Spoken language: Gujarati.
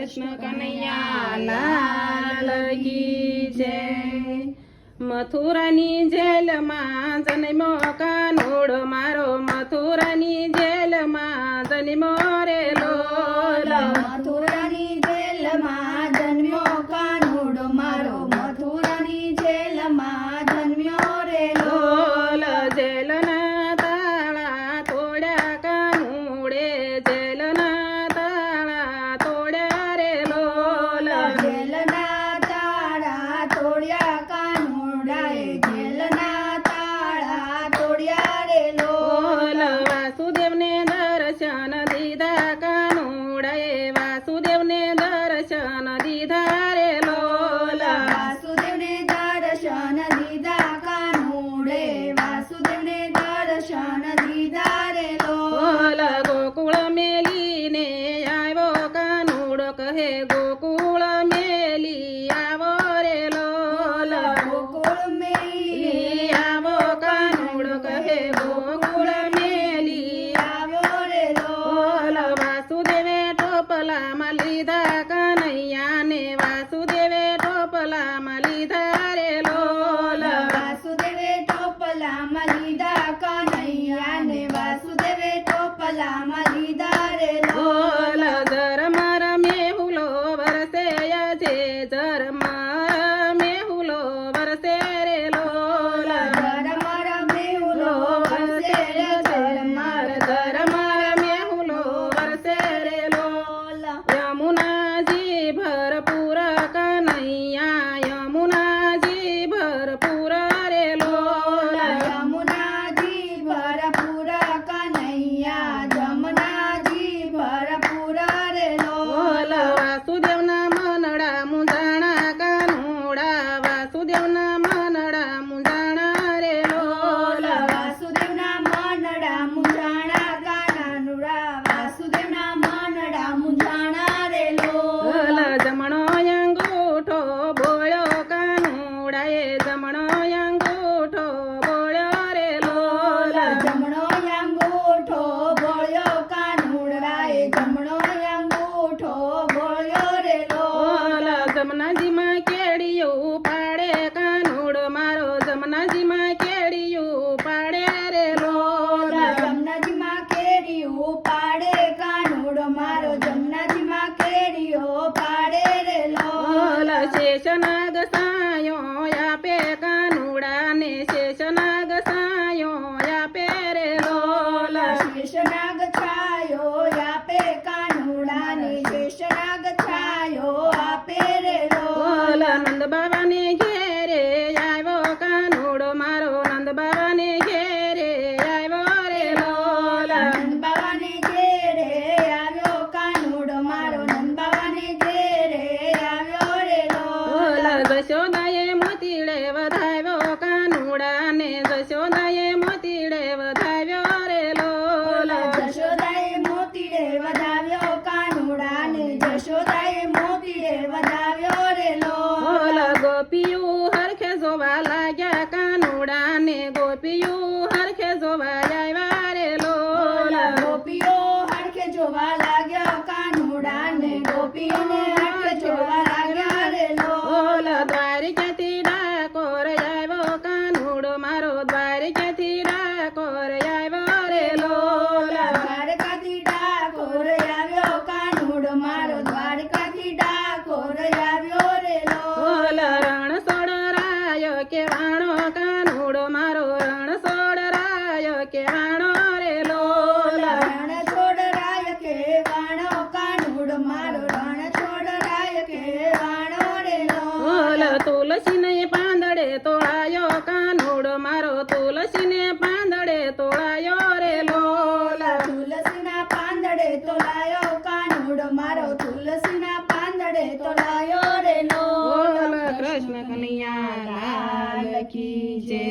કૃષ્ણ કનૈયા લાલ કી જય। મથુરાની જેલમાં જન્મ્યો કાનુડો મારો, મથુરાની જેલમાં જન્મ્યો રે લોલ। મથુરાની જેલમાં જન્મ્યો કાનુડો મારો, મથુરાની જેલમાં જન્મ્યો રે લોલ। જેલના તાળા તોડ્યા કાનુડે, જેલના તાળા તોડ્યા રે લોલ। જેલના તાળા તોડ્યા કાનુડાએ, જેલના તાળા તોડ્યા રે લોલ। વાસુદેવને દર્શન દીધા કાનુડાએ, વાસુદેવને દર્શન દીધા રે લોલ। વાસુદેવને દર્શન દીધા કાનુડે, વાસુદેવને દર્શન દીધા રે લોલ। ગોકુળ મેલીને આવ્યો કાનુડો, કહે ગોકુળ મેલી આવો રે લોલ। ગોકુળ મેલી આવો કાનુડો, કહે ગોકુળ મેલી આવ્યો રે લોલ। વાસુદેવે ટોપલામાં લીધા કનૈયાને, વાસુદેવે ટોપલામાં લીધા રે લોલ। વાસુદેવે ટોપલામાં લીધા કનૈયાને, વાસુદેવે ટોપલામાં લીધા રે લોલ। ધર્મ મેહુલો વરસે છે, ધર્મ મેહુલો વરસે રે લોલ। ધર્મ મેહુલો વરસે રે, ધર્મ મેહુલો વરસે રે લોલ। યમુનાજી ભરપૂર કનૈયા, યમુનાજી ભરપૂર રે લોલ। યમુનાજી ભરપૂર કનૈયા, જમનાજી ભરપૂર રે લોલ। વાસુદેવના મનડા મુંજાણા કાનુડા, વાસુદેવના મનડા મુંજાણા રે લોલ। વાસુદેવના મનડા મુંજાણા કાનુડા, વાસુદેવના મનડા મુંજાણા રે લોલ। જમણો અંગૂઠો બોળ્યો કાનુડાએ, જમણો અંગૂઠો બોળ્યો રે લોલ। જમણો અંગૂઠો બોળ્યો કાનુડાએ, જમણો અંગૂઠો બોળ્યો રે લોલ। જમનાજીમાં કેડિયું પાડે કાનુડો મારો, જમનાજીમાં કેડિયું પાડે રે લોલ। જમનાજીમાં કેરીઓ પાડે કાનુડો મારો, જમનાજીમાં કેરીઓ પાડે રે લોલ। શેષનાગ સાયો આપે કાનુડાને, શેષનાગ સાયો આપે રે લોલ। શેષનાગ છાયો આપે કાનુડાને, શેષનાગ છાયો આપે રે લોલ। નંદ બાબાને ઘેરે આવ્યો કાનુડો મારો, નંદ બાબાને ઘેરે આવ્યો રે લોલ। નંદ બાબાને ઘેરે આવ્યો કાનુડો મારો, નંદ બાબાને ઘેરે આવ્યો રે લોલ। જશોદાએ મોતીડે વધાવ્યો કાનુડાને, જશોદાએ મોતીડે વધાવ્યો રે લોલ। જશોદાએ મોતીડે વધાવ્યો કાનુડાને, જશોદાએ મોતીડે વધાવ્યો રે લોલ। ગોપીયું હરખે જોવા લાગ્યા કાનુડાને, ગોપીયું હરખે જોવા આવ્યા રે લોલ। ગોપીઓ હરખે જોવા લાગ્યા કાનુડાને, ગોપીઓને હરખે જોવા લાગ્યા રે લોલ। દ્વારિકાથી ડાકોર આવ્યો કાનુડો મારો, દ્વારિકાથી ડાકોર આવ્યો રે લોલ। દ્વારકાથી ડાકોર આવ્યો કાનુડો મારો, દ્વારકાથી ડાકોર આવ્યો રે લોલ। રણ સોડરાયો કેવાણો કાનુડો મારો, રણ સોડરાયો કેવાણો રે લોલ। રણ છોડરાય કે વાણો કાનુડો મારો, રણ છોડરાય કે વાણો રે લોલ। તુલસીને પાંદડે તોળાયો કાનુડો મારો, તુલસીને પાંદડે તોળાયો રે લોલ। તુલસીના પાંદડે તોલાયો કાનુડો મારો, તુલસીના પાંદડે તોલાયો રે લોલ। કૃષ્ણ કનૈયા લાલ કી જય।